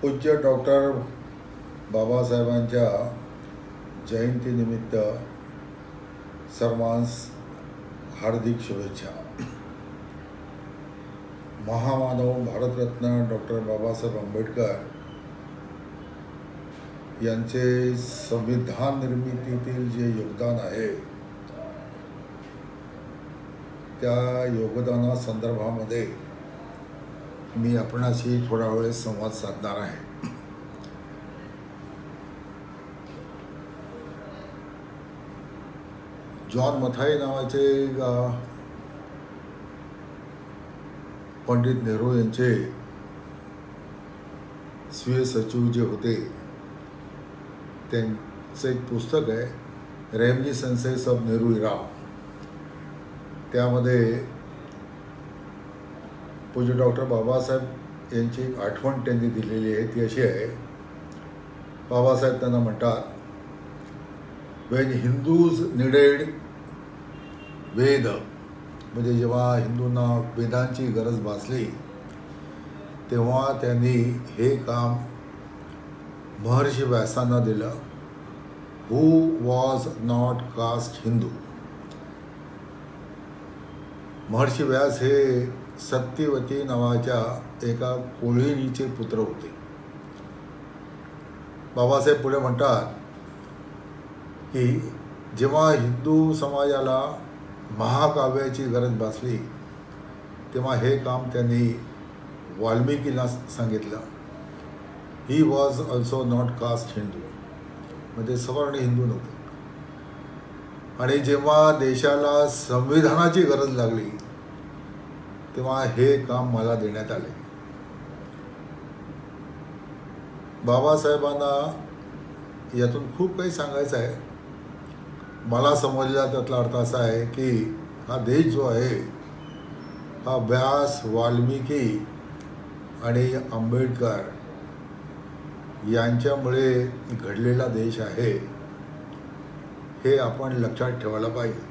पूज्य डॉक्टर बाबासाहेबांच्या जयंतीनिमित्त सर्वांस हार्दिक शुभेच्छा. महामानव भारतरत्न डॉक्टर बाबासाहेब आंबेडकर यांचे संविधान निर्मितीतील जे योगदान आहे त्या योगदानासंदर्भामध्ये मी आपणाशी थोडा वेळ संवाद साधणार आहे. जॉन मथाई नावाचे पंडित नेहरू यांचे स्वीय सचिव जे होते त्यांचं एक पुस्तक आहे रेमिनिसन्सेस ऑफ नेहरू इरा. त्यामध्ये पूज्य डॉक्टर बाबासाहेब यांची एक आठवण त्यांनी दिलेली आहे. ती अशी आहे, बाबासाहेब त्यांना म्हणतात, वेन हिंदूज निडेड वेद, म्हणजे जेव्हा हिंदूंना वेदांची गरज भासली तेव्हा त्यांनी हे काम महर्षी व्यासांना दिलं, who was not caste Hindu. महर्षी व्यास हे सत्यवती नावाच्या एका कोळीणीचे पुत्र होते. बाबासाहेब पुढे म्हणतात की जेव्हा हिंदू समाजाला महाकाव्याची गरज भासली तेव्हा हे काम त्यांनी वाल्मिकीला सांगितलं. He was also not caste Hindu, म्हणजे सवर्ण हिंदू नव्हते. आणि जेव्हा देशाला संविधानाची गरज लागली तेव्हा हे काम मला देण्यात आले. बाबासाहेबांना यातून खूप काही सांगायचं आहे. मला समजला त्यातला अर्थ असा आहे की हा देश जो आहे हा व्यास, वाल्मिकी आणि आंबेडकर यांच्यामुळे घडलेला देश आहे, हे आपण लक्षात ठेवायला पाहिजे.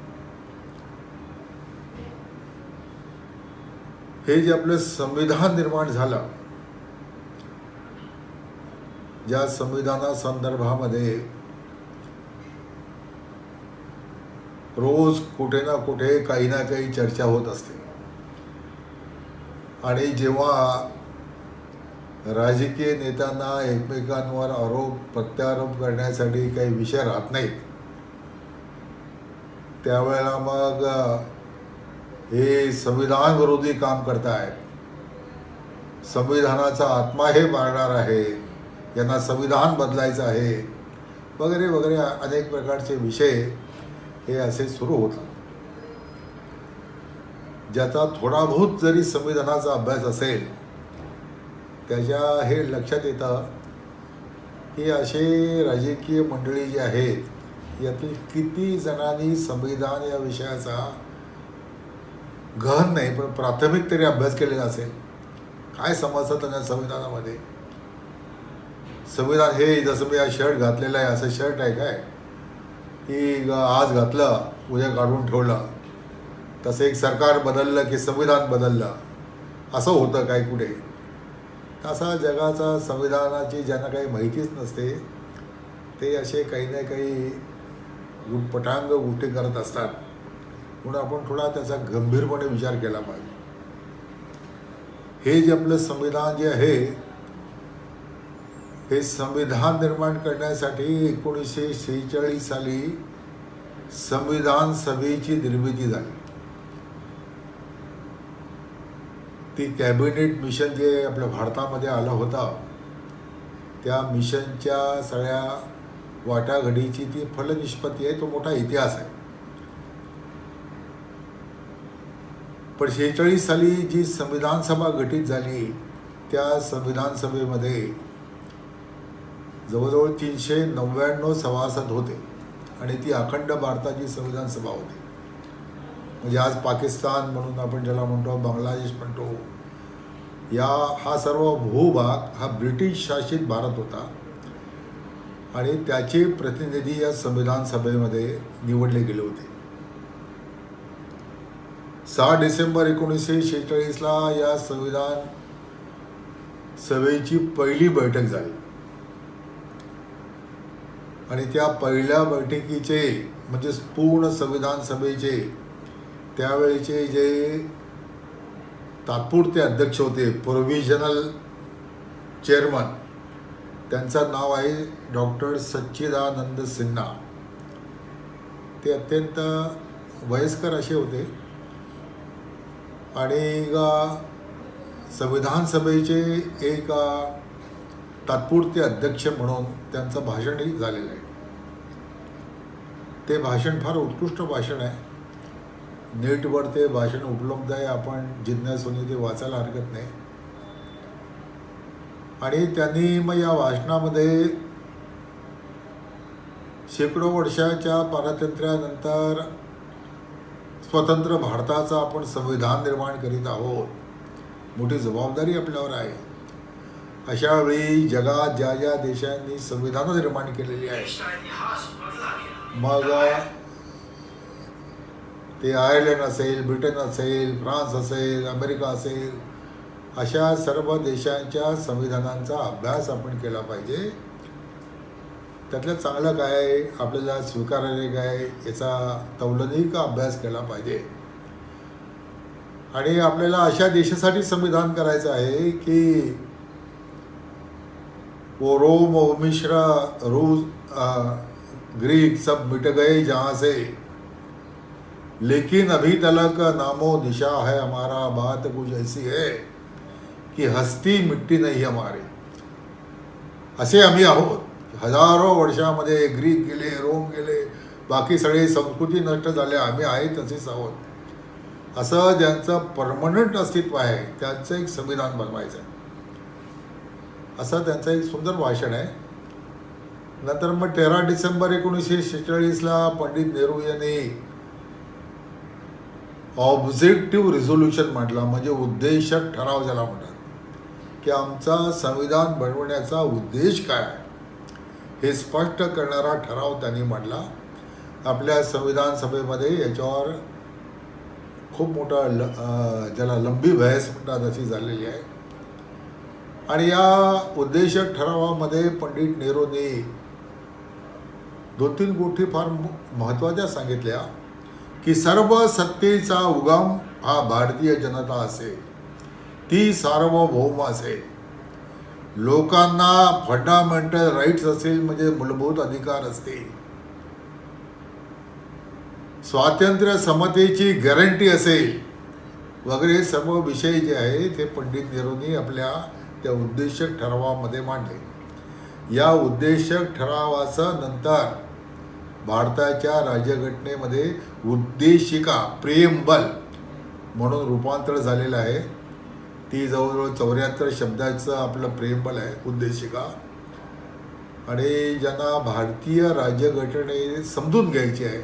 हे जे आपलं संविधान निर्माण झालं, ज्या संविधानासंदर्भामध्ये रोज कुठे ना कुठे काही ना काही चर्चा होत असते, आणि जेव्हा राजकीय नेत्यांना एकमेकांवर आरोप प्रत्यारोप करण्यासाठी काही विषय राहत नाहीत त्यावेळेला मग हे संविधान विरोधी काम करतायत, संविधानाचा आत्मा हे मारणार आहे, यांना संविधान बदलायचं आहे, वगैरे वगैरे अनेक प्रकारचे विषय हे असे सुरू होतात. ज्याचा थोडा बहुत जरी संविधानाचा अभ्यास असेल त्याच्या हे लक्षात येतं की असे राजकीय मंडळी जी आहेत यातील किती जणांनी संविधान या विषयाचा गहन नाही पण प्राथमिक तरी अभ्यास केलेला असेल. काय समजतं त्यांना संविधानामध्ये? संविधान हे जसं मी हा शर्ट घातलेला आहे असं शर्ट आहे काय की आज घातलं उद्या काढून ठेवलं, तसं एक सरकार बदललं की संविधान बदललं असं होतं काय कुठे? तसा जगाचा संविधानाची ज्यांना काही माहितीच नसते ते असे काही ना काही उटपटांग उलटे करत असतात. म्हणून आपण थोडा त्याचा गंभीरपणे विचार केला पाहिजे. हे जे आपलं संविधान जे आहे हे संविधान निर्माण करण्यासाठी 1946 साली संविधान सभेची निर्मिती झाली. ती कॅबिनेट मिशन जे आपल्या भारतामध्ये आलं होतं त्या मिशनच्या सगळ्या वाटाघडीची ती फलनिष्पत्ती आहे, तो मोठा इतिहास आहे. पण 46 साली जी संविधान सभा गठीत झाली त्या संविधान सभेमध्ये जवळजवळ 399 सभासद होते आणि ती अखंड भारताची संविधान सभा होती. म्हणजे आज पाकिस्तान म्हणून आपण ज्याला म्हणतो, बांगलादेश म्हणतो, हा सर्व भूभाग हा ब्रिटिश शासित भारत होता आणि त्याचे प्रतिनिधी या संविधान सभेमध्ये निवडले गेले होते. 6 डिसेंबर 1946ला या संविधान सभेची पहिली बैठक झाली आणि त्या पहिल्या बैठकीचे म्हणजे पूर्ण संविधान सभेचे त्यावेळेचे जे तात्पुरते अध्यक्ष होते, प्रोव्हिजनल चेअरमन, त्यांचं नाव आहे डॉक्टर सच्चिदानंद सिन्हा. ते अत्यंत वयस्कर असे होते आणि संविधान सभेचे एक तात्पुरते अध्यक्ष म्हणून त्यांचं भाषणही झालेलं आहे. ते भाषण फार उत्कृष्ट भाषण आहे. नेटवर ते भाषण उपलब्ध आहे, आपण जिज्ञासूने ते वाचायला हरकत नाही. आणि त्यांनी मग या भाषणामध्ये शेकडो वर्षाच्या पारतंत्र्यानंतर स्वतंत्र भारताचं आपण संविधान निर्माण करीत आहोत, मोठी जबाबदारी आपल्यावर आहे. अशा वेळी जगात ज्या ज्या देशांनी संविधानं निर्माण केलेली आहे, मग ते आयर्लंड असेल, ब्रिटन असेल, फ्रान्स असेल, अमेरिका असेल, अशा सर्व देशांच्या संविधानांचा अभ्यास आपण केला पाहिजे. त्यातलं चांगलं काय आहे, आपल्याला स्वीकारायला काय, याचा तौलनिक अभ्यास केला पाहिजे. आणि आपल्याला अशा देशासाठी संविधान करायचं आहे की वो रोम वो मिश्र रूस ग्रीक सब मिट गए जहाँ से, लेकिन अभी तलक नामो निशा है हमारा, बात कुछ ऐसी है की हस्ती मिट्टी नाही हमारी. असे आम्ही आहोत. हजारो वर्षामध्ये ग्रीक गेले, रोम गेले, बाकी सगळे संस्कृती नष्ट झाल्या, आम्ही आहे तसेच आहोत. असं ज्यांचं परमनंट अस्तित्व आहे त्यांचं एक संविधान बनवायचं आहे, असं त्यांचं एक सुंदर भाषण आहे. नंतर मग 13 डिसेंबर 1946 पंडित नेहरू यांनी ऑब्जेक्टिव्ह रिझोल्युशन म्हटलं, म्हणजे उद्देशक ठराव ज्याला म्हणतात, की आमचा संविधान बनवण्याचा उद्देश काय आहे हे स्पष्ट करणारा ठराव त्यांनी मांडला. आपल्या संविधान सभेमध्ये याच्यावर खूप मोठा ज्याला लंबी बहस म्हणतात अशी झालेली आहे. आणि या उद्देशक ठरावामध्ये पंडित नेहरूंनी 2-3 गोष्टी फार महत्त्वाच्या सांगितल्या, की सर्व सत्तेचा उगम हा भारतीय जनता असेल, ती सार्वभौम असेल, लोकांना फंडामेंटल राईट्स असेल म्हणजे मूलभूत अधिकार असतील, स्वातंत्र्य समतेची गॅरंटी असेल, वगैरे सर्व विषय जे आहे ते पंडित नेहरूंनी आपल्या त्या उद्देशक ठरावामध्ये मांडले. या उद्देशक ठरावाचं नंतर भारताच्या राज्यघटनेमध्ये उद्देशिका प्रेमबल म्हणून रूपांतर झालेलं आहे. ती जवळजवळ 74 शब्दाचं आपलं प्रेमबल आहे उद्देशिका. आणि ज्यांना भारतीय राज्यघटने समजून घ्यायची आहे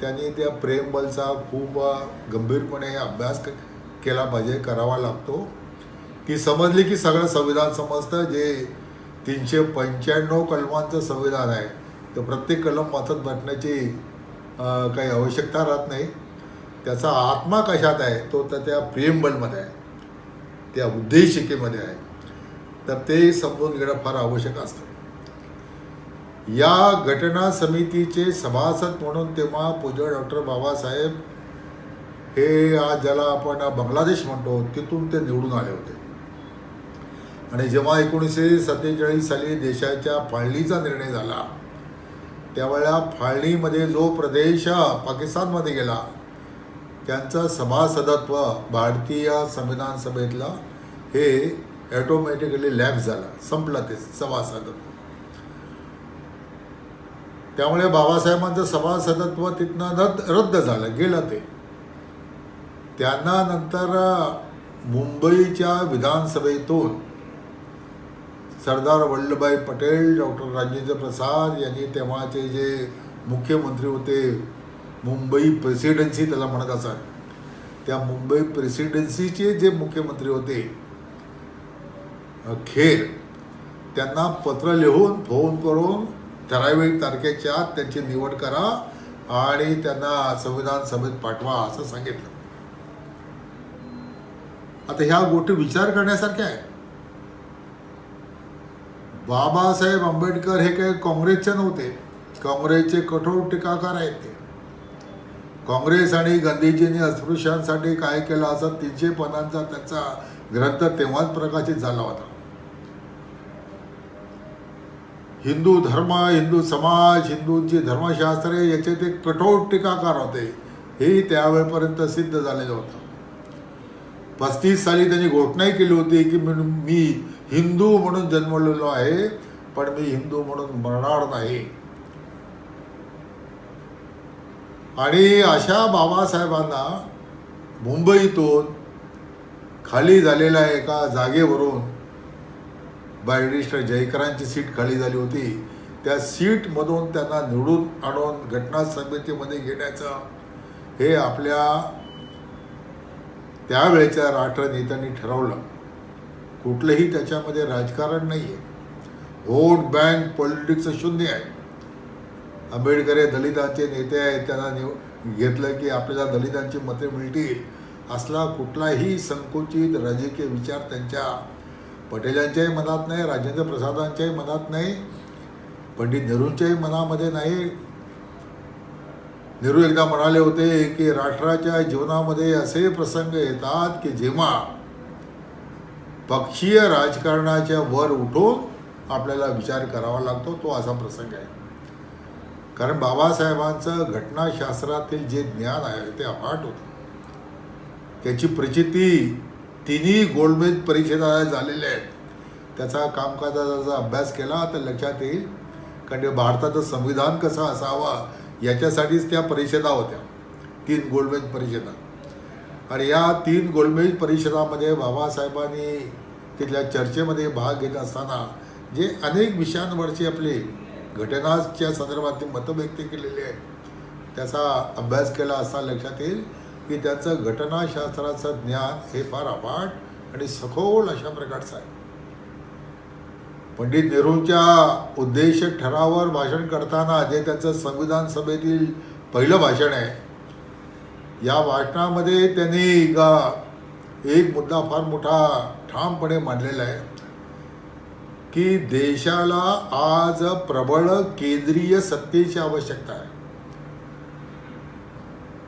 त्यांनी त्या प्रेमबलचा खूप गंभीरपणे अभ्यास केला पाहिजे, करावा लागतो. ती समजली की सगळं संविधान समजतं. जे 395 कलमांचं संविधान आहे तर प्रत्येक कलम वाचत बसण्याची काही आवश्यकता राहत नाही. त्याचा आत्मा कशात आहे तो तर त्या प्रेमबलमध्ये आहे, त्या उद्देशिकेमध्ये आहे. तर ते समजून घेणं फार आवश्यक असतं. या घटना समितीचे सभासद म्हणून तेव्हा पूज्य डॉक्टर बाबासाहेब हे आज ज्याला आपण बांगलादेश म्हणतो तिथून ते निवडून आले होते. आणि जेव्हा 1947 साली देशाच्या फाळणीचा निर्णय झाला त्यावेळेला फाळणीमध्ये जो प्रदेश पाकिस्तानमध्ये गेला त्यांचं सभासदत्व भारतीय संविधान सभेतलं हे ॲटोमॅटिकली लॅप्स झालं, संपलं ते सभासदत्व. त्यामुळे बाबासाहेबांचं सभासदत्व तिथनं रद्द झालं, गेलं ते. त्यांना नंतर मुंबईच्या विधानसभेतून सरदार वल्लभभाई पटेल, डॉक्टर राजेंद्र प्रसाद यांनी तेव्हाचे जे मुख्यमंत्री होते, मुंबई प्रेसिडेन्सी त्याला म्हणत असत, त्या मुंबई प्रेसिडेन्सीचे जे मुख्यमंत्री होते खेर, त्यांना पत्र लिहून फोन करून ठराविक तारखेच्या आत त्यांची निवड करा आणि त्यांना संविधान सभेत पाठवा असं सांगितलं. आता ह्या गोष्टी विचार करण्यासारख्या आहे. बाबासाहेब आंबेडकर हे काही काँग्रेसचे नव्हते. काँग्रेसचे कठोर टीकाकार आहेत ते. काँग्रेस आणि गांधीजींनी अस्पृश्यांसाठी काय केलं असा 300 पानांचा त्यांचा ग्रंथ तेव्हाच प्रकाशित झाला होता. हिंदू धर्म, हिंदू समाज, हिंदूंची धर्मशास्त्रे याचे ते कठोर टीकाकार होते. हे त्यावेळेपर्यंत सिद्ध झालेलं होतं. 35 साली त्यांनी घोषणाही केली होती की मी हिंदू म्हणून जन्मलेलो आहे, पण मी हिंदू म्हणून मरणार नाही. आणि अशा बाबासाहेबांना मुंबईतून खाली झालेल्या एका जागेवरून बॅरिस्टर जयकरांची सीट खाली झाली होती. त्या सीटमधून त्यांना निवडून आणून घटना समितीमध्ये घेण्याचं हे आपल्या त्यावेळेच्या राष्ट्रनेत्यांनी ठरवलं. कुठलंही त्याच्यामध्ये राजकारण नाही आहे. व्होट बँक पॉलिटिक्स शून्य आहे. आंबेडकर हे दलितांचे नेते आहेत, त्यांना घेतलं की आपल्याला दलितांची मते मिळतील असला कुठलाही संकुचित राजकीय विचार त्यांच्या पटेलांच्याही मनात नाही, राजेंद्र प्रसादांच्याही मनात नाही, पंडित नेहरूंच्याही मनामध्ये नाही. नेहरू एकदा म्हणाले होते की राष्ट्राच्या जीवनामध्ये असे प्रसंग येतात की जेव्हा पक्षीय राजकारणाच्या वर उठून आपल्याला विचार करावा लागतो, तो असा प्रसंग आहे. कारण बाबासाहेबांचं घटनाशास्त्रातील जे ज्ञान आहे ते अफाट होतं. त्याची प्रचिती तिन्ही गोलमेज परिषदा झालेल्या आहेत. त्याचा कामकाजाचा अभ्यास केला तर लक्षात येईल. कारण भारताचं संविधान कसं असावं याच्यासाठीच त्या परिषदा होत्या, 3 गोलमेज परिषदा. आणि या 3 गोलमेज परिषदामध्ये बाबासाहेबांनी तिथल्या चर्चेमध्ये भाग घेत असताना जे अनेक विषयांवरची आपली घटनाच्या संदर्भातील मतं व्यक्त केलेली आहेत, त्याचा अभ्यास केला असता लक्षात येईल की त्याचं घटनाशास्त्राचं ज्ञान हे फार अफाट आणि सखोल अशा प्रकारचं आहे. पंडित नेहरूंच्या उद्देश ठरावावर भाषण करताना जे त्यांचं संविधान सभेतील पहिलं भाषण आहे, या भाषणामध्ये त्यांनी एक मुद्दा फार मोठा ठामपणे मांडलेला आहे की देशाला आज प्रबळ केंद्रीय सत्तेची आवश्यकता आहे.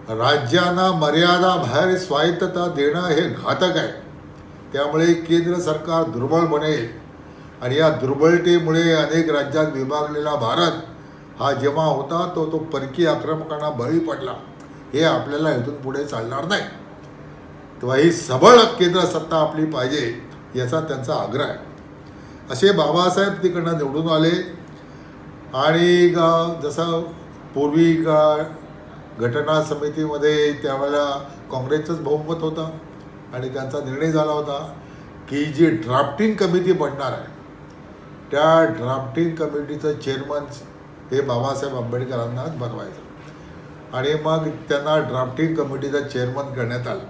राज्यांना मर्यादा बाहेर स्वायत्तता देणं हे घातक आहे. त्यामुळे केंद्र सरकार दुर्बळ बनेल आणि या दुर्बलतेमुळे अनेक राज्यात विभागलेला भारत हा जेव्हा होता तो परकीय आक्रमकांना बळी पडला. हे आपल्याला इथून पुढे चालणार नाही. तेव्हा ही सबळ केंद्र सत्ता आपली पाहिजे याचा त्यांचा आग्रह आहे. असे बाबासाहेब तिकडनं निवडून आले. आणि जसं पूर्वी घटना समितीमध्ये त्यावेळेला काँग्रेसचंच बहुमत होतं आणि त्यांचा निर्णय झाला होता की जी ड्राफ्टिंग कमिटी बनणार आहे त्या ड्राफ्टिंग कमिटीचं चेअरमन हे बाबासाहेब आंबेडकरांनाच बनवायचं. आणि मग त्यांना ड्राफ्टिंग कमिटीचा चेअरमन करण्यात आलं.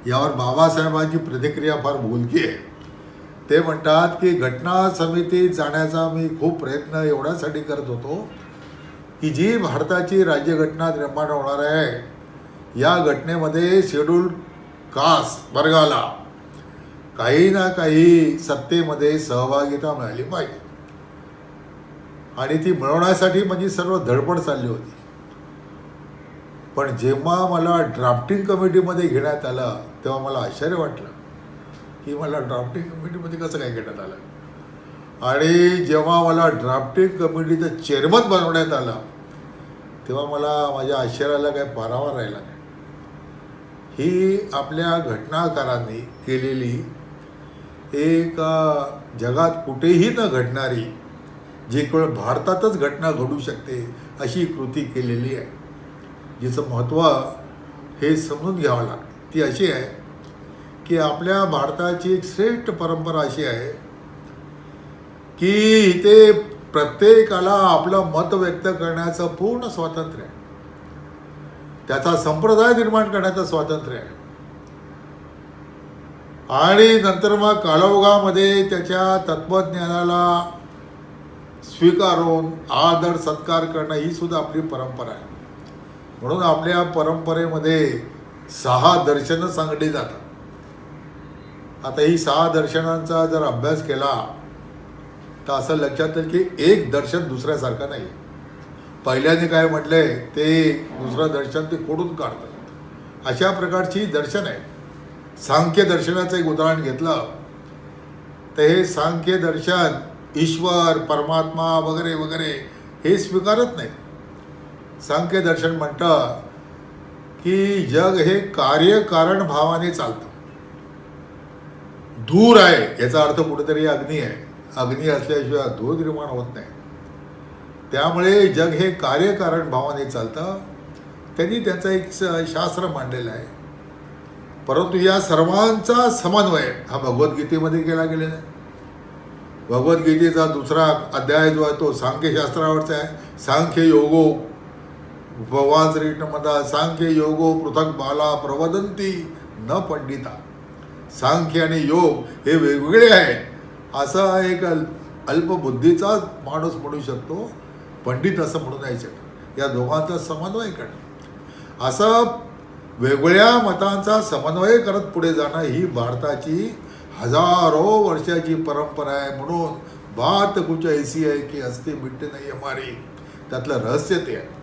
यावर बाबासाहेबांची प्रतिक्रिया फार बोलकी आहे. ते म्हणतात की घटना समितीत जाण्याचा मी खूप प्रयत्न एवढ्यासाठी करत होतो की जी भारताची राज्यघटना निर्माण होणार आहे या घटनेमध्ये शेड्यूल्ड कास्ट वर्गाला काही ना काही सत्तेमध्ये सहभागिता मिळाली पाहिजे. आणि ती मिळवण्यासाठी माझी सर्व धडपड चालली होती. पण जेव्हा मला ड्राफ्टिंग कमिटीमध्ये घेण्यात आलं तेव्हा मला आश्चर्य वाटलं की मला ड्राफ्टिंग कमिटीमध्ये कसं काय घेण्यात आलं. आणि जेव्हा मला ड्राफ्टिंग कमिटीचं चेअरमन बनवण्यात आलं तेव्हा मला माझ्या आश्चर्याला काही पारावा राहिला नाही. ही आपल्या घटनाकारांनी केलेली एक जगात कुठेही न घडणारी, जी केवळ भारतातच घटना घडू शकते अशी कृती केलेली आहे, जिचं महत्त्व हे समजून घ्यावं लागतं. ती अशी आहे की आपल्या भारताची एक श्रेष्ठ परंपरा अशी आहे की इथे प्रत्येकाला आपलं मत व्यक्त करण्याचं पूर्ण स्वातंत्र्य आहे. त्याचा संप्रदाय निर्माण करण्याचं स्वातंत्र्य आहे. आणि नंतर मग कालौघामध्ये त्याच्या तत्त्वज्ञानाला स्वीकारून आदर सत्कार करणं ही सुद्धा आपली परंपरा आहे. म्हणून आपल्या परंपरेमध्ये 6 दर्शनं सांगितली जातात. आता ही 6 दर्शनांचा जर अभ्यास केला तर असं लक्षात येईल की एक दर्शन दुसऱ्यासारखं नाही. पहिल्याने काय म्हटलंय ते दुसरं दर्शन ते कोडून काढतात. अशा प्रकारची दर्शन आहे. सांख्य दर्शनाचं एक उदाहरण घेतलं तर हे सांख्य दर्शन ईश्वर परमात्मा वगैरे वगैरे हे स्वीकारत नाही. सांख्य दर्शन म्हणतं की जग हे कार्यकारण भावाने चालतं. धूर आहे याचा अर्थ कुठेतरी अग्नी आहे. अग्नी असल्याशिवाय धूर निर्माण होत नाही. त्यामुळे जग हे कार्यकारण भावाने चालतं. त्यांनी त्याचं एक शास्त्र मांडलेलं आहे. परंतु या सर्वांचा समन्वय हा भगवद्गीतेमध्ये केला गेलेला आहे. भगवद्गीतेचा दुसरा अध्याय जो आहे तो सांख्यशास्त्रावरचा आहे. सांख्य योगो भगवान श्रीकृष्ण म्हणतात सांख्य योगो पृथक बाला प्रवदंती न पंडिता. सांख्य आणि योग हे वेगवेगळे आहेत असा एक अल्पबुद्धीचा माणूस म्हणू शकतो. पंडित असं म्हणू नाही शकत. या दोघांचा समन्वय करणं असं वेगवेगळ्या मतांचा समन्वय करत पुढे जाणं ही भारताची हजारो वर्षाची परंपरा आहे. म्हणून बात कुछ ऐसी आहे की हस्ती मिटते नाही हमारी. त्यातलं रहस्य ते आहे.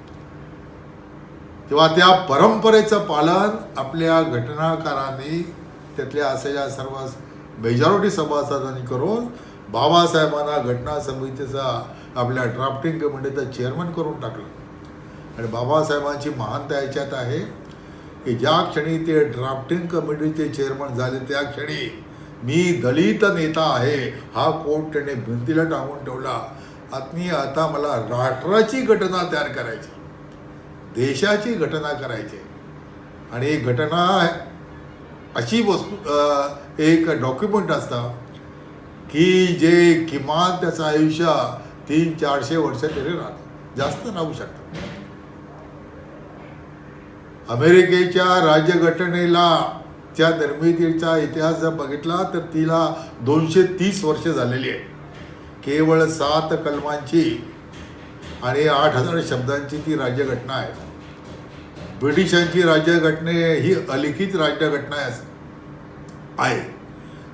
तेव्हा त्या परंपरेचं पालन आपल्या घटनाकारांनी त्यातल्या असलेल्या सर्व मेजॉरिटी सभासदांनी करून बाबासाहेबांना घटना समितीचा आपल्या ड्राफ्टिंग कमिटीचा चेअरमन करून टाकलं. आणि बाबासाहेबांची महानता याच्यात आहे की ज्या क्षणी ते ड्राफ्टिंग कमिटीचे चेअरमन झाले त्या क्षणी मी दलित नेता आहे हा कोट त्याने भिंतीला टांगून ठेवला. आता मला राष्ट्राची घटना तयार करायची, देशाची घटना करायची. आणि ही घटना अशी वस्तू एक डॉक्युमेंट असतं की जे किमान त्याचं आयुष्य 300-400 वर्ष तरी राहतं, जास्त राहू शकतं. अमेरिकेच्या राज्यघटनेला च्या निर्मितीचा इतिहास जर बघितला तर तिला 230 वर्ष झालेली आहे. केवळ 7 कलमांची आणि 8000 शब्दांची ती राज्यघटना आहे. ब्रिटिशांची राज्यघटने ही अलिखित राज्यघटना आहे.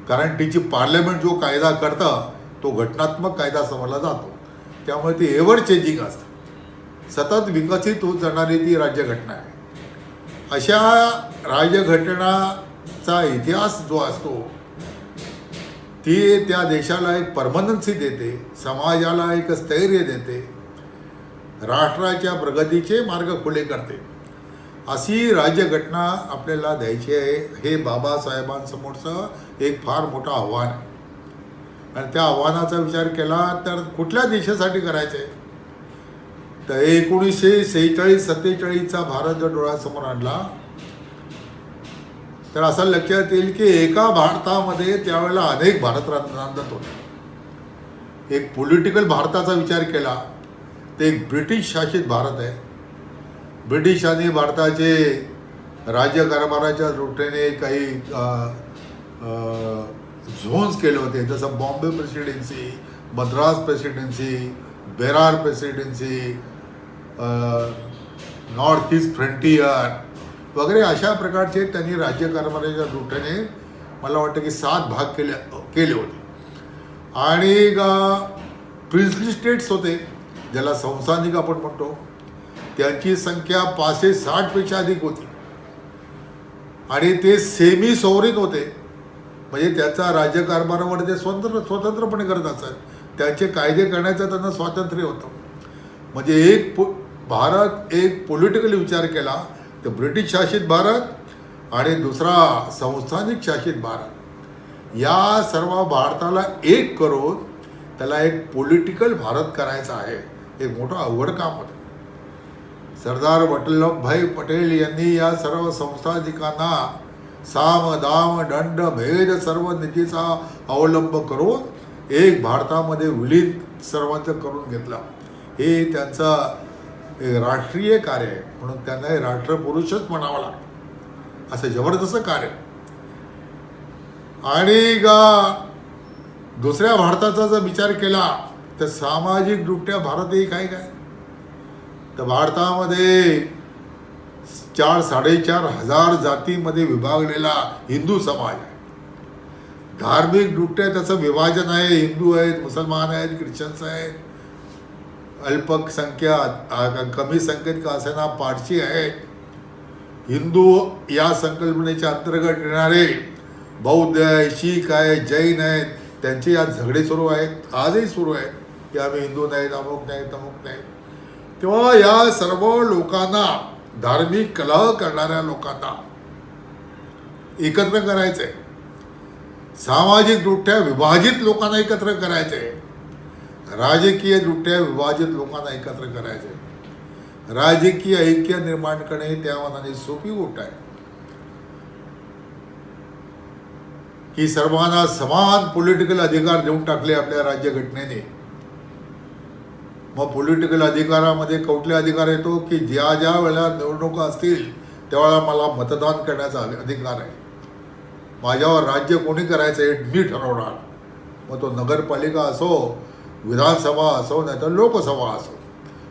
कारण तिची पार्लमेंट जो कायदा करतं तो घटनात्मक कायदा समजला जातो. त्यामुळे ती एव्हर चेंजिंग असतं, सतत विकसित होत जाणारी ती राज्यघटना आहे. अशा राज्यघटनाचा इतिहास जो असतो ती त्या देशाला एक परमनन्सी देते, समाजाला एक स्थैर्य देते, राष्ट्राच्या प्रगतीचे मार्ग खुले करते. अशी राज्यघटना आपल्याला द्यायची आहे. हे बाबासाहेबांसमोरचं एक फार मोठं आव्हान आहे. आणि त्या आव्हानाचा विचार केला तर कुठल्या देशासाठी करायचं आहे तर 1946-47चा भारत जर डोळ्यासमोर आणला तर असं लक्षात येईल की एका भारतामध्ये त्यावेळेला अनेक भारत नांदत होते. एक पॉलिटिकल भारताचा विचार केला तर एक ब्रिटिश शासित भारत आहे. ब्रिटिशांनी भारताचे राज्यकारभाराच्या दृष्टीने काही झोन्स केले होते, जसं Bombay presidency, Madras presidency, Berar presidency, north east frontier वगैरे अशा प्रकारचे त्यांनी राज्यकारभाराच्या दृष्टीने मला वाटतं की 7 भाग केले होते. आणि प्रिन्सली स्टेट्स होते ज्याला संस्थानिक आपण म्हणतो, त्यांची संख्या 560पेक्षा अधिक होती. आणि ते सेमी सॉव्हरेन होते, म्हणजे त्याचा राज्यकारभारावर ते स्वतंत्रपणे करत असतात. त्यांचे कायदे करण्याचं त्यांना स्वातंत्र्य होतं. म्हणजे भारत एक पॉलिटिकली विचार केला तर ब्रिटिश शासित भारत आणि दुसरा संस्थानिक शासित भारत, या सर्व भारताला एक करून त्याला एक पॉलिटिकल भारत करायचा आहे. एक मोठं अवघड काम होतं. सरदार वल्लभभाई पटेल यांनी या सर्व संस्थानिकांना साम दाम दंड भेद सर्व नीतीचा अवलंब करून एक भारतामध्ये विलीन सर्वांचं करून घेतलं. हे त्यांचं एक राष्ट्रीय कार्य आहे. म्हणून त्यांना हे राष्ट्रपुरुषच म्हणावं लागतं. असं जबरदस्त कार्य. आणि दुसऱ्या भारताचा जर विचार केला तर सामाजिकदृष्ट्या भारतही काय तर भारतामध्ये 4-4.5 हजार जातीमध्ये विभागलेला हिंदू समाज आहे. धार्मिकदृष्ट्या त्याचं विभाजन आहे. हिंदू आहेत, मुसलमान आहेत, ख्रिश्चन्स आहेत, अल्पसंख्याक कमी संख्येत का असेना पारशी आहेत. हिंदू या संकल्पनेच्या अंतर्गत येणारे बौद्ध आहे, शीख आहे, जैन आहेत, त्यांचे यात झगडे सुरू आहेत, आजही सुरू आहेत की आम्ही हिंदू नाहीत, अमुक नाहीत, तमुक नाहीत. तेव्हा या सर्व लोकांना, धार्मिक कलह करणाऱ्या लोकांना एकत्र करायचं आहे. सामाजिकदृष्ट्या विभाजित लोकांना एकत्र करायचं आहे. राजकीयदृष्ट्या विभाजित लोकांना एकत्र करायचं आहे. राजकीय ऐक्य निर्माण करणे त्या मनाने सोपी गोष्ट आहे की सर्वांना समान पॉलिटिकल अधिकार देऊन टाकले आपल्या राज्यघटनेने. मग पॉलिटिकल अधिकारामध्ये कुठले अधिकार येतो की ज्या ज्या वेळेला निवडणुका असतील त्यावेळेला मला मतदान करण्याचा अधिकार आहे. माझ्यावर राज्य कोणी करायचं हे मी ठरवणार. मग तो नगरपालिका असो, विधानसभा असो, नाही तर लोकसभा असो,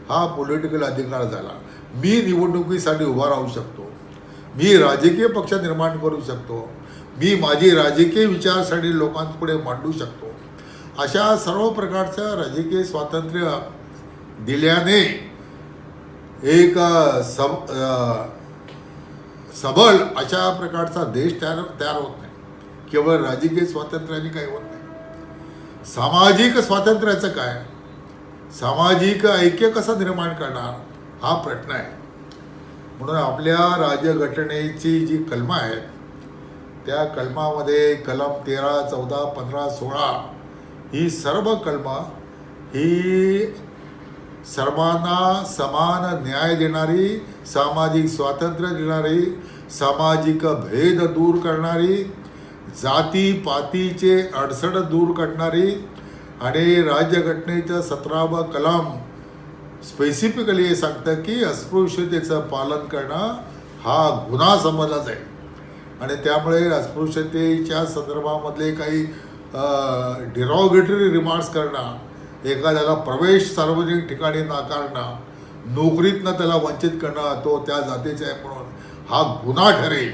हा पॉलिटिकल अधिकार झाला. मी निवडणुकीसाठी उभा राहू शकतो, मी राजकीय पक्ष निर्माण करू शकतो, मी माझी राजकीय विचारसरणी लोकांपुढे मांडू शकतो. अशा सर्व प्रकारचं राजकीय स्वातंत्र्य दिल्याने एक सबल अशा प्रकारचा देश तयार होत नाही. केवळ राजकीय स्वातंत्र्याने काही होत नाही. सामाजिक स्वातंत्र्याचं काय, सामाजिक ऐक्य कसं निर्माण करणार हा प्रश्न आहे. म्हणून आपल्या राज्यघटनेची जी कलमं आहेत त्या कलमामध्ये कलम 13, 14, 15, 16 ही सर्व कलमं ही सर्वांना समान न्याय देणारी, सामाजिक स्वातंत्र्य देणारी, सामाजिक भेद दूर करणारी, जातीपातीचे अडसण दूर करणारी आणि राज्यघटनेचं 17वं कलम स्पेसिफिकली हे सांगतं की अस्पृश्यतेचं पालन करणं हा गुन्हा समजला जाईल. आणि त्यामुळे अस्पृश्यतेच्या संदर्भामधले काही डिरॉगेटरी रिमार्क्स करणं, एखाद्याला प्रवेश सार्वजनिक ठिकाणी नाकारणं, नोकरीतनं त्याला वंचित करणं, तो त्या जातीचा आहे म्हणून हा गुन्हा ठरेल,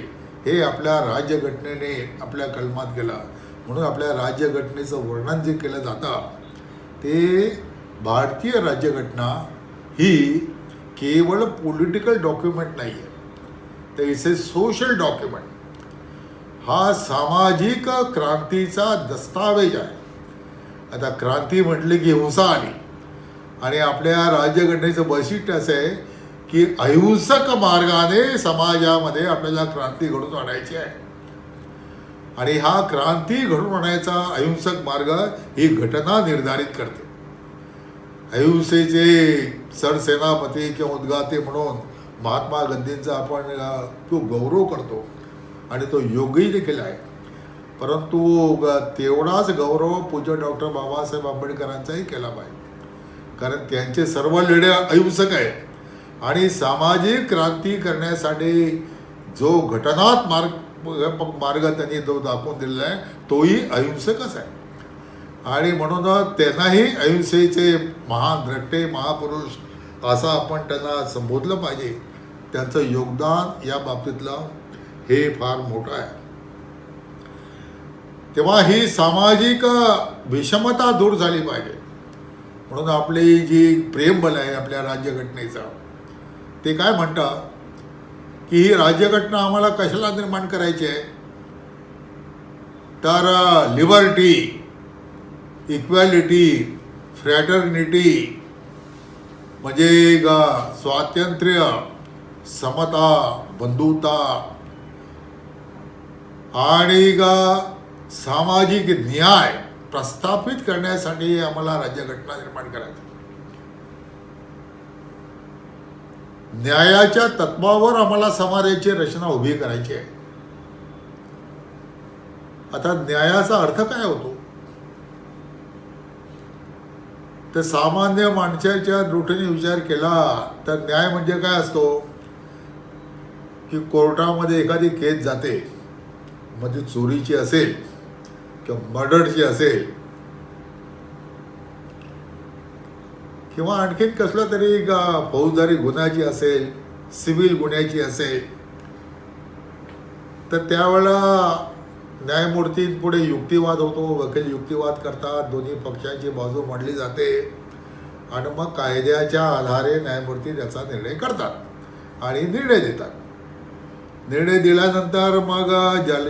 हे आपल्या राज्यघटनेने आपल्या कलमात केलं. म्हणून आपल्या राज्यघटनेचं वर्णन जे केलं जातं ते भारतीय राज्यघटना ही केवळ पॉलिटिकल डॉक्युमेंट नाही आहे, तर इट्स ए सोशल डॉक्युमेंट. हा सामाजिक क्रांतीचा दस्तावेज आहे. आता क्रांती म्हटली की हिंसा आली आणि आपल्या राज्यघटनेचं वैशिष्ट्य असं आहे की अहिंसक मार्गाने समाजामध्ये आपल्याला क्रांती घडून आणायची आहे. आणि हा क्रांती घडून आणायचा अहिंसक मार्ग ही घटना निर्धारित करते. अहिंसेचे सरसेनापती किंवा उद्गाते म्हणून महात्मा गांधींचा आपण तो गौरव करतो आणि तो योग्यही देखील आहे. परंतु तेवढाच गौरव पूज्य डॉक्टर बाबासाहेब आंबेडकरांचाही केला पाहिजे, कारण त्यांचे सर्व लढे अहिंसक आहेत आणि सामाजिक क्रांती करण्यासाठी जो घटनात मार्ग त्यांनी जो दाखवून दिलेला आहे तोही अहिंसकच आहे. आणि म्हणून त्यांनाही अहिंसेचे महान द्रष्टे, महापुरुष असं आपण त्यांना संबोधलं पाहिजे. त्यांचं योगदान या बाबतीतलं हे फार मोठं आहे. तेव्हा ही सामाजिक विषमता दूर झाली पाहिजे. म्हणून आपली जी प्रेमबल आहे आपल्या राज्यघटनेचं ते काय म्हणतं की ही राज्यघटना आम्हाला कशाला निर्माण करायची आहे, तर लिबर्टी, इक्वॅलिटी, फ्रॅटर्निटी म्हणजे स्वातंत्र्य, समता, बंधुता आणि सामाजिक न्याय प्रस्थापित करण्यासाठी आम्हाला राज्यघटना निर्माण करायची. न्यायाच्या तत्वावर आम्हाला समाजाची रचना उभी करायची आहे. आता न्यायाचा अर्थ काय होतो, तर सामान्य माणसाच्या दृष्टीने विचार केला तर न्याय म्हणजे काय असतो की कोर्टामध्ये एखादी केस जाते, मग ती चोरीची असेल किंवा मर्डरची असेल किंवा आणखीन कसला तरी फौजदारी गुन्ह्याची असेल, सिव्हिल गुन्ह्याची असेल, तर त्यावेळेला न्यायमूर्तींपुढे युक्तिवाद होतो, वकील युक्तिवाद करतात, दोन्ही पक्षांची बाजू मांडली जाते आणि मग कायद्याच्या आधारे न्यायमूर्ती त्याचा निर्णय करतात आणि निर्णय देतात. निर्णय दिल्यानंतर मग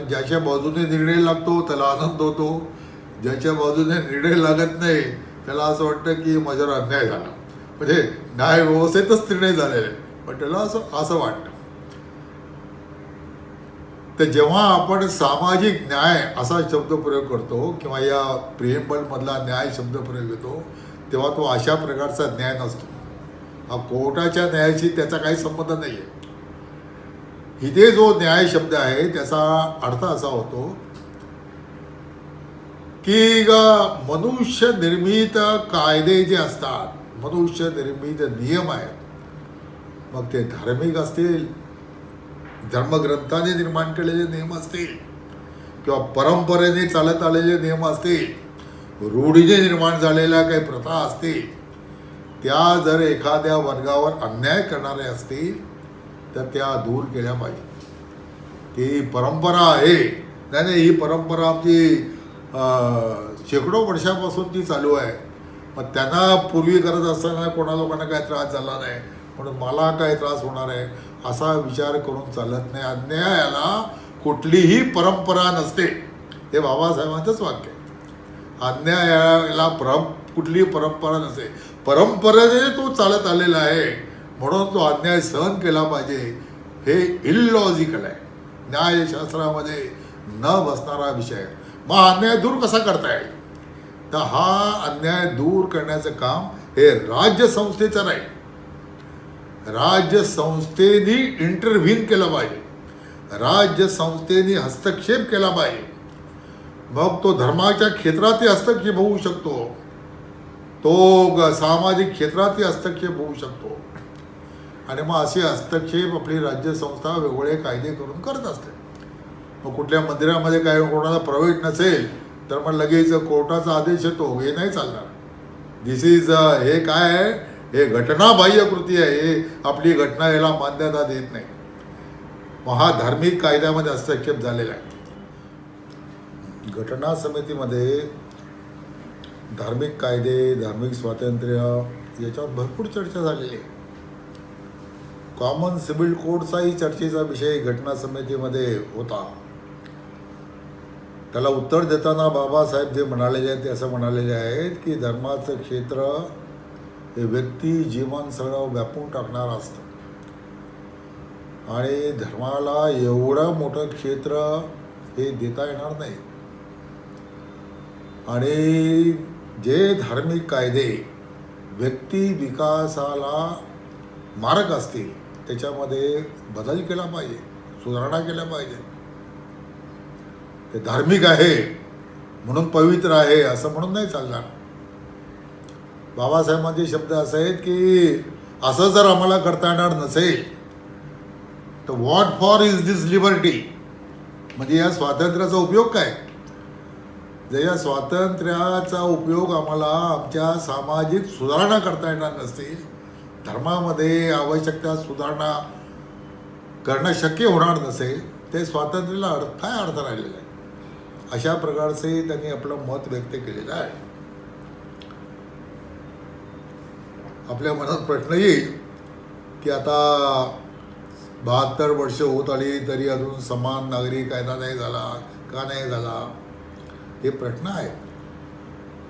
ज्याच्या बाजूने निर्णय लागतो त्याला आनंद होतो, ज्याच्या बाजूने निर्णय लागत नाही त्याला असं वाटतं की माझ्यावर अन्याय झाला, म्हणजे न्याय व्यवस्थेतच निर्णय झालेला आहे, पण त्याला असं वाटतं. तर जेव्हा आपण सामाजिक न्याय असा शब्दप्रयोग करतो किंवा या प्रिएम्बलमधला न्याय शब्दप्रयोग येतो तेव्हा तो अशा प्रकारचा न्याय नसतो. हा कोर्टाच्या न्यायाशी त्याचा काही संबंध नाही आहे. इथे जो न्याय शब्द आहे त्याचा अर्थ असा होतो की मनुष्य निर्मित कायदे जे असतात, मनुष्य निर्मित नियम आहेत, मग ते धार्मिक असतील, धर्मग्रंथाने निर्माण केलेले नियम असतील किंवा परंपरेने चालत आलेले नियम असतील, रूढीने निर्माण झालेल्या काही प्रथा असतील, त्या जर एखाद्या वर्गावर अन्याय करणारे असतील तर त्या दूर केल्या पाहिजे. ती परंपरा आहे, नाही ही परंपरा आमची शेकडो वर्षापासून ती चालू आहे, मग त्यांना पूर्वी करत असताना कोणा लोकांना काही त्रास झाला नाही म्हणून मला काय त्रास होणार आहे असा विचार करून चालत नाही. अन्यायाला कुठलीही परंपरा नसते, हे बाबासाहेबांचंच वाक्य आहे. अन्यायाला कुठलीही परंपरा नसते, परंपरेने तो चालत आलेला आहे म्हणून तो अन्याय सहन केला पाहिजे. हे इलॉजिकल आहे, न्यायशास्त्रामध्ये न बसणारा विषय आहे. मग अन्याय दूर कसा करता येईल? तर हा अन्याय दूर करण्याचं काम हे राज्यसंस्थेचं नाही, राज्यसंस्थेने इंटरव्हीन केलं पाहिजे, राज्यसंस्थेने हस्तक्षेप केला पाहिजे. मग तो धर्माच्या क्षेत्रातही हस्तक्षेप होऊ शकतो, तो सामाजिक क्षेत्रातही हस्तक्षेप होऊ शकतो आणि मग असे हस्तक्षेप आपली राज्यसंस्था वेगवेगळे कायदे करून करत असते. मग कुठल्या मंदिरामध्ये काय कोणाला प्रवेश नसेल तर मग लगेच कोर्टाचा आदेश येतो, हे नाही चालणार. दिस इज हे काय आहे, हे घटनाबाह्य कृती आहे, हे आपली घटना याला मान्यता देत नाही. मग हा धार्मिक कायद्यामध्ये हस्तक्षेप झालेला आहे. घटना समितीमध्ये धार्मिक कायदे, धार्मिक स्वातंत्र्य याच्यावर भरपूर चर्चा झालेली आहे. कॉमन सिव्हिल कोडचाही चर्चेचा विषय घटना समितीमध्ये होता. त्याला उत्तर देताना बाबासाहेब जे म्हणालेले आहेत ते असं म्हणालेले आहेत की धर्माचं क्षेत्र हे व्यक्ती जीवन सगळं व्यापून टाकणारं असतं आणि धर्माला एवढं मोठं क्षेत्र हे देता येणार नाही. आणि जे धार्मिक कायदे व्यक्ती विकासाला मारक असतील त्याच्यामध्ये बदल केला पाहिजे, सुधारणा केल्या पाहिजे. ते धार्मिक आहे म्हणून पवित्र आहे असं म्हणून नाही चालणार. बाबासाहेबांचे शब्द असे आहेत की असं जर आम्हाला करता येणार नसेल तर what for is this liberty, म्हणजे या स्वातंत्र्याचा उपयोग काय? जर या स्वातंत्र्याचा उपयोग आम्हाला आमच्या सामाजिक सुधारणा करता येणार नसतील, धर्मामध्ये आवश्यक त्या सुधारणा करणं शक्य होणार नसेल, ते स्वातंत्र्याला काय अर्थ राहिलेला आहे? अशा प्रकारचे त्यांनी आपलं मत व्यक्त केलेलं आहे. आपल्या मनात प्रश्न येईल की आता 72 वर्ष होत आली तरी अजून समान नागरी कायदा नाही झाला, का नाही झाला? हे प्रश्न आहे.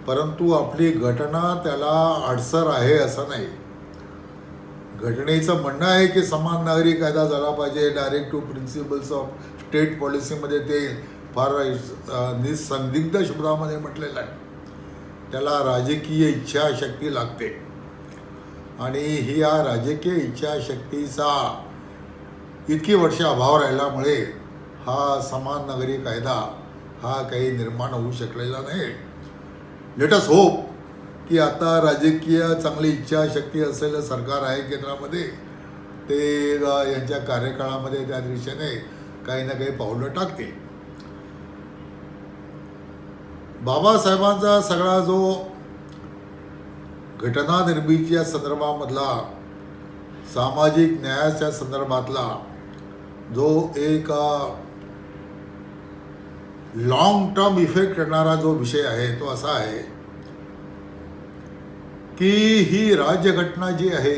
परंतु आपली घटना त्याला अडसर आहे असं नाही. घटनेचं म्हणणं आहे की समान नागरी कायदा झाला पाहिजे, directive principles of state पॉलिसीमध्ये ते फार निसंदिग्ध शब्दामध्ये म्हटलेलं आहे. त्याला राजकीय इच्छाशक्ती लागते आणि ही या राजकीय इच्छाशक्तीचा इतकी वर्ष अभाव राहिल्यामुळे हा समान नागरी कायदा हा काही निर्माण होऊ शकलेला नाही. लेट अस होप की आता राजकीय चांगली इच्छाशक्ती असलेलं सरकार आहे केंद्रामध्ये, ते यांच्या कार्यकाळामध्ये त्या दिशेने काही ना काही पावलं टाकतील. बाबासाहेबांचा सगळा जो घटना निर्मितीच्या संदर्भामधला, सामाजिक न्यायाच्या संदर्भातला जो एक लॉंग टर्म इफेक्ट करणारा जो विषय आहे तो असा आहे की ही राज्यघटना जी आहे,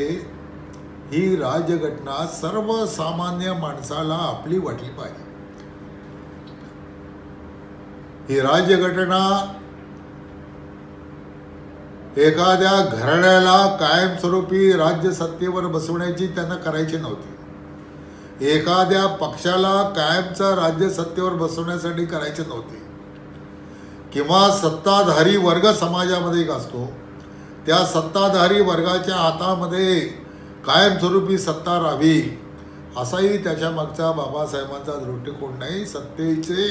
ही राज्यघटना सर्वसामान्य माणसाला आपली वाटली पाहिजे. ही राज्यघटना एखाद्या घराण्याला कायमस्वरूपी राज्य सत्तेवर बसवण्याची त्यांना करायची नव्हती. एखाद्या पक्षाला कायमचा राज्य सत्तेवर बसवण्यासाठी करायचे नव्हते. किंवा सत्ताधारी वर्ग समाजामध्ये एक असतो, त्या सत्ताधारी वर्गाच्या हातामध्ये कायमस्वरूपी सत्ता राहावी असाही त्याच्या मागचा बाबासाहेबांचा दृष्टिकोन नाही. सत्तेचे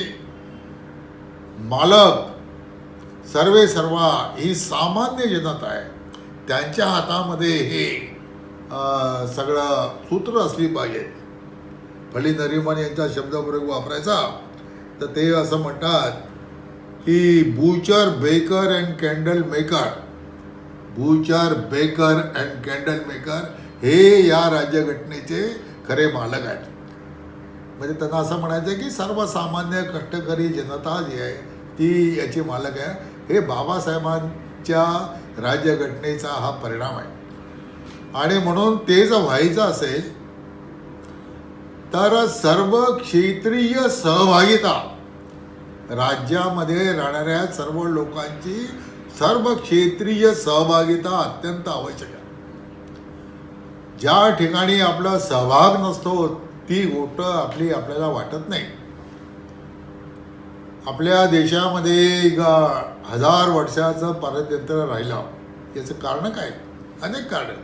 मालक सर्वे सर्वा ही सामान्य जनता आहे, त्यांच्या हातामध्ये हे सगळं सूत्र असली पाहिजे. फली नरिमन यांचा शब्दप्रयोग वापरायचा तर ते असं म्हणतात की butcher baker and candle maker, butcher baker and candle maker हे या राज्यघटनेचे खरे मालक आहेत. म्हणजे त्यांना असं म्हणायचं आहे की सर्वसामान्य कष्टकरी जनता जी आहे ती याची मालक आहे. हे बाबासाहेबांच्या राज्यघटनेचा हा परिणाम आहे. आणि म्हणून ते जर व्हायचं असेल तर सर्व क्षेत्रीय सहभागिता, राज्यामध्ये राहणाऱ्या सर्व लोकांची सर्व क्षेत्रीय सहभागिता अत्यंत आवश्यक आहे. ज्या ठिकाणी आपला सहभाग नसतो ती गोष्ट आपल्याला वाटत नाही. आपल्या देशामध्ये 1000 वर्षाचं पारतंत्र्य राहिलं, याचं कारण काय? अनेक कारण.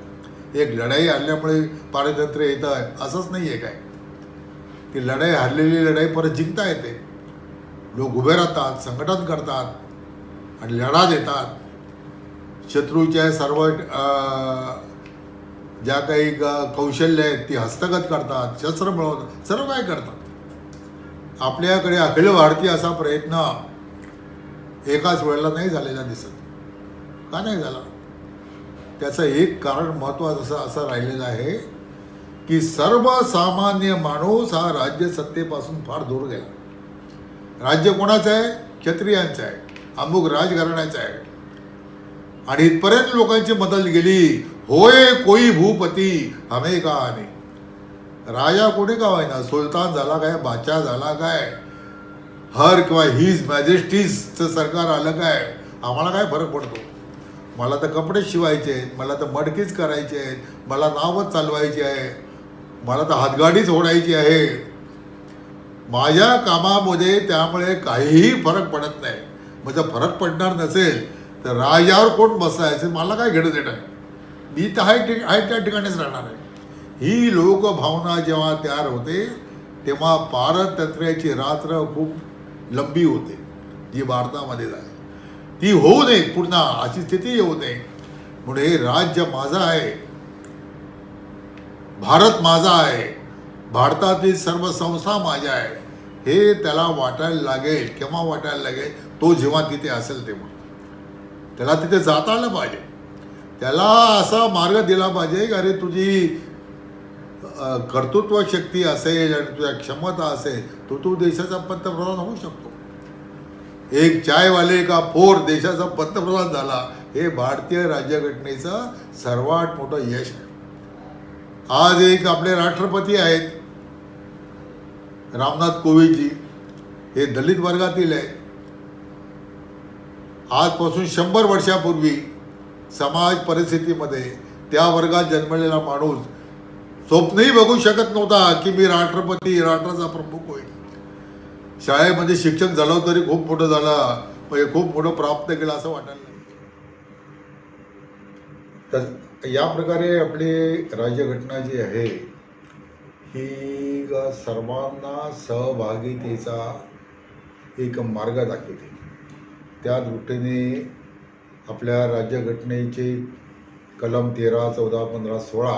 एक लढाई हरल्यामुळे पारतंत्र्य येतं असंच नाही आहे काय. ती लढाई, हरलेली लढाई परत जिंकता येते. लोक उभे राहतात, संघटन करतात आणि लढा देतात. शत्रूच्या सर्व ज्या काही कौशल्य आहेत ती हस्तगत करतात, शस्त्र मिळवतात, सर्व काय करतात. आपल्याकडे अखिल भारतीय असा प्रयत्न एकाच वेळेला नाही झालेला दिसत. का नाही झाला? त्याचं एक कारण महत्त्वाचं असं राहिलेलं आहे की सर्वसामान्य माणूस हा राज्य सत्तेपासून फार दूर गेला. राज्य कोणाचं आहे? क्षत्रियांचं आहे, अमुक राजघराण्याचं आहे. आणि इथपर्यंत लोकांची मदत गेली, होय कोई भूपती हमे कहाणी. राजा कोणी का व्हायना, सुलतान झाला काय, बादशाह झाला काय, हर किंवा हिज मॅजेस्टीजचं सरकार आलं काय, आम्हाला काय फरक पडतो? मला तर कपडे शिवायचे आहेत, मला तर मडकीच करायचे आहेत, मला नावच चालवायची आहे, मला तर हातगाडीच ओढायची आहे, माझ्या कामामध्ये त्यामुळे काहीही फरक पडत नाही. म्हणजे फरक पडणार नसेल तर राजावर कोण बसायचं, मला काय घेणं देणं आहे, मी तर आहे त्या ठिकाणीच राहणार आहे. ही लोकभावना जेव्हा तयार होते तेव्हा पारतंत्र्याची रात्र खूप लंबी होते, जी भारतामध्ये झाली. ती होऊ नये, पुन्हा अशी स्थिती येऊ नये म्हणून हे राज्य माझं आहे, भारत माझा आहे, भारतातील सर्व संस्था माझ्या आहे, हे त्याला वाटायला लागेल. केव्हा वाटायला लागेल? तो जेव्हा तिथे असेल तेव्हा. त्याला तिथे जाता आलं पाहिजे. त्याला असा मार्ग दिला पाहिजे की अरे तुझी कर्तृत्व शक्ती असेल आणि तुझ्या क्षमता असेल तो तू देशाचा पंतप्रधान होऊ शकतो. एक चायवाले का फोर देशाचा पंतप्रधान झाला, हे भारतीय राज्यघटनेचं सर्वात मोठं यश आहे. आज एक आपले राष्ट्रपती आहेत रामनाथ कोविंदजी, हे दलित वर्गातील आहेत. आजपासून 100 वर्षापूर्वी समाज परिस्थितीमध्ये त्या वर्गात जन्मलेला माणूस स्वप्नही बघू शकत नव्हता की मी राष्ट्रपती, राष्ट्राचा प्रमुख होईल. शाळेमध्ये शिक्षक झालो तरी खूप मोठं झालं, म्हणजे खूप मोठं प्राप्त केलं असं वाटायला लागलं. तर या प्रकारे आपली राज्यघटना जी आहे ही सर्वांना सहभागितेचा एक मार्ग दाखवते. त्या दृष्टीने आपल्या राज्यघटनेचे कलम 13, 14, 15, 16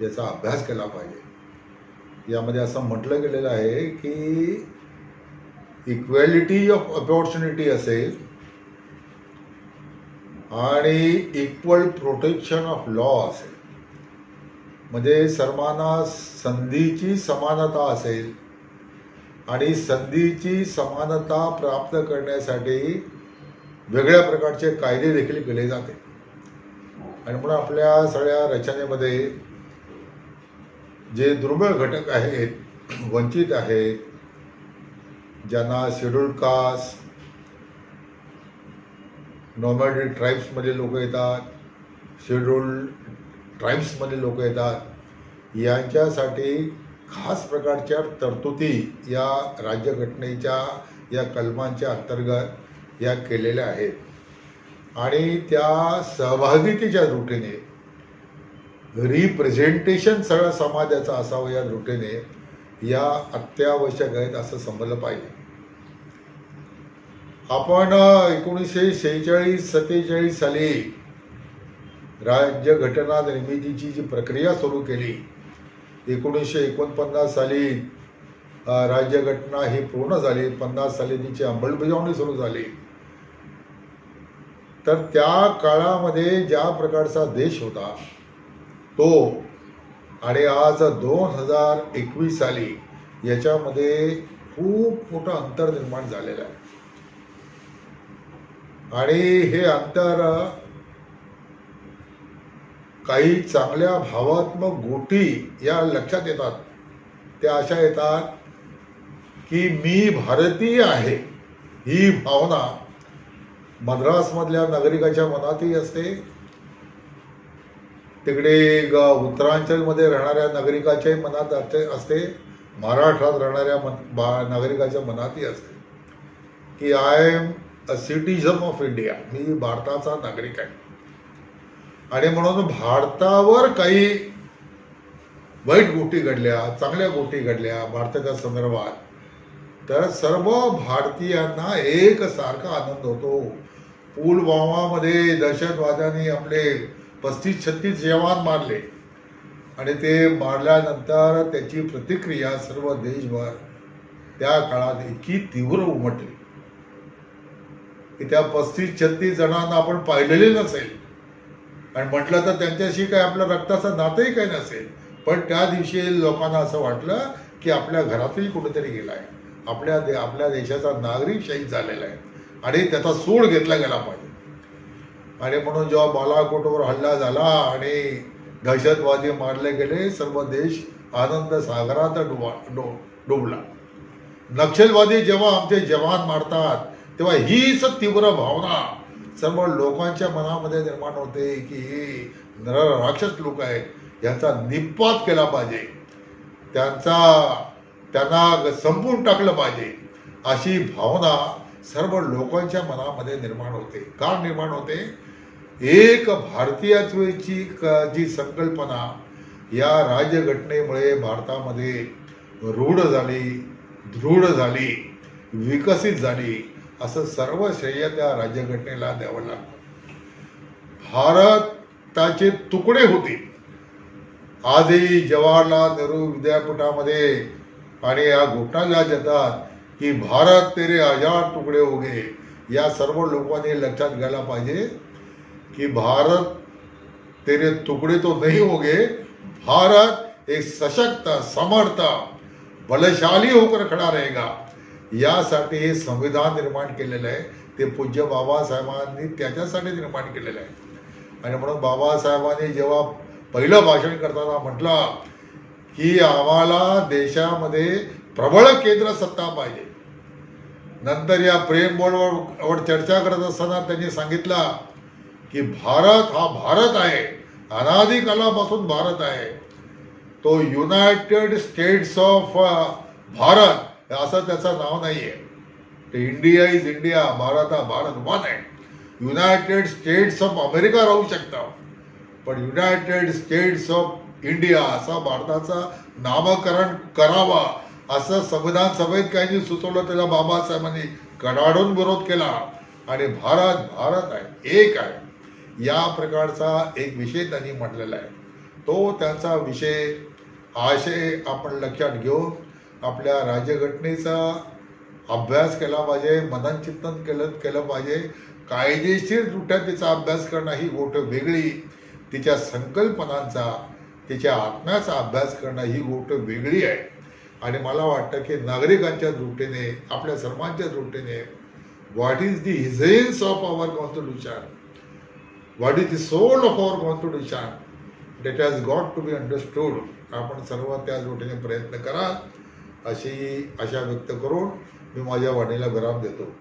याचा अभ्यास केला पाहिजे. यामध्ये असं म्हटलं गेलेलं आहे की इक्वॅलिटी ऑफ अपॉर्च्युनिटी असेल आणि इक्वल प्रोटेक्शन ऑफ लॉ असेल, म्हणजे सर्वांना संधीची समानता असेल आणि संधीची समानता प्राप्त करण्यासाठी वेगळ्या प्रकारचे कायदे देखील केले जाते. आणि म्हणून आपल्या सगळ्या रचनेमध्ये जे दुर्बळ घटक आहेत, वंचित आहेत, ज्यांना शेड्यूल्ड कास्ट, नॉमॅडिक ट्राईब्समधले लोक येतात, शेड्यूल्ड ट्राईब्समधले लोक येतात, यांच्यासाठी खास प्रकारच्या तरतुदी या राज्यघटनेच्या या कलमांच्या अंतर्गत या केलेल्या आहेत. आणि त्या सहभागितेच्या दृष्टीने, रिप्रेझेंटेशन सगळ्या समाजाचं असावं या दृष्टीने या अत्यावश्यक आहेत असं समजलं पाहिजे. आपण 1946-47 साली राज्यघटना निर्मितीची जी प्रक्रिया सुरू केली, 1949 साली राज्यघटना ही पूर्ण झाली, 50 साली तिची अंमलबजावणी सुरू झाली. तर त्या काळामध्ये ज्या प्रकारचा देश होता तो आणि आज 2021 साली याच्यामध्ये खूप मोठं अंतर निर्माण झालेलं आहे. आणि हे अंतर काही चांगल्या भावात्मक गोष्टी या लक्षात येतात. त्या अशा येतात की मी भारतीय आहे ही भावना मद्रासमधल्या नागरिकाच्या मनातही असते, तिकडे उत्तरांचलमध्ये राहणाऱ्या नागरिकाच्याही मनात असते, महाराष्ट्रात राहणाऱ्या नागरिकाच्या मनातही असते की I am a citizen of India, मी भारताचा नागरिक आहे. आणि म्हणून भारतावर काही वाईट गोष्टी घडल्या, चांगल्या गोष्टी घडल्या भारताच्या संदर्भात, तर सर्व भारतीयांना एकसारखा आनंद होतो. पुलवामामध्ये दहशतवाद्यांनी आपले 35-36 जवान मारले आणि ते मारल्यानंतर त्याची प्रतिक्रिया सर्व देशभर त्या काळात इतकी तीव्र उमटली की त्या 35-36 जणांना आपण पाहिलेले नसेल आणि म्हटलं तर त्यांच्याशी काय आपल्या रक्ताचं नातंही काही नसेल, पण त्या दिवशी लोकांना असं वाटलं की आपल्या घरातही कुठेतरी गेला आहे, आपल्या देशाचा नागरिक शहीद झालेला आहे आणि त्याचा सूड घेतला गेला पाहिजे. आणि म्हणून जेव्हा बालाकोटवर हल्ला झाला आणि दहशतवादी मारले गेले, सर्व देश आनंद सागरात डुबला. नक्षलवादी जेव्हा आमचे जवान मारतात तेव्हा हीच तीव्र भावना सर्व लोकांच्या मनामध्ये निर्माण होते की हे राक्षस लोक आहेत, यांचा निपात केला पाहिजे, त्यांना संपून टाकलं पाहिजे, अशी भावना सर्व लोकांच्या मनामध्ये निर्माण होते. का निर्माण होते? एक भारतीयत्वाची जी संकल्पना या राज्यघटनेमुळे भारतामध्ये रूढ झाली, दृढ झाली, विकसित झाली, असं सर्व श्रेय त्या राज्यघटनेला द्यावं लागतं. भारताचे तुकडे होते. आजही जवाहरलाल नेहरू विद्यापीठामध्ये आणि या घोषणा जातात की भारत तेरे हजार तुकडे हो गए. या सर्व लोकांनी लक्षात घ्यायला पाहिजे कि भारत तेरे टुकड़े तो नहीं होंगे, भारत एक सशक्त, समर्थ, बलशाली होकर खड़ा रहेगा. यासाठी हे संविधान निर्माण केलेलं आहे. ते पूज्य बाबासाहेबांनी त्याच्यासाठी निर्माण केलेलं आहे. आणि म्हणून बाबासाहेबांनी जेव्हा पहिलं भाषण करताना म्हटलं की आम्हाला देशामध्ये प्रबळ केंद्र सत्ता पाहिजे, नंतर या प्रेम बोर्डवर चर्चा करत असताना त्यांनी सांगितलं की भारत हा भारत आहे, अनादी कालापासून भारत आहे, तो युनायटेड स्टेट्स ऑफ भारत असं त्याचं नाव नाही आहे. ते इंडिया इज इंडिया, भारत हा भारत वन आहे. युनायटेड स्टेट्स ऑफ अमेरिका राहू शकतं, पण युनायटेड स्टेट्स ऑफ इंडिया असं भारताचं नामकरण करावं असं संविधान सभेत काही सुचवलं. त्याला बाबासाहेबांनी कडाडून विरोध केला आणि भारत भारत आहे, एक आहे, या प्रकारचा एक विषय त्यांनी म्हटलेला आहे. तो त्यांचा विषय आशय आपण लक्षात घेऊन आपल्या राज्यघटनेचा अभ्यास केला पाहिजे, मननचिंतन केलं पाहिजे. कायदेशीर दृष्ट्या तिचा अभ्यास करणं ही गोष्ट वेगळी, तिच्या संकल्पनांचा, तिच्या आत्म्याचा अभ्यास करणं ही गोष्ट वेगळी आहे. आणि मला वाटतं की नागरिकांच्या दृष्टीने आपल्या सर्वांच्या दृष्टीने what is the essence of our constitution, what is the soul of our constitution, that has got to be understood. आपण सर्व त्या दृष्टीने प्रयत्न करा अशी आशा व्यक्त करून मी माझ्या वाणीला विराम देतो.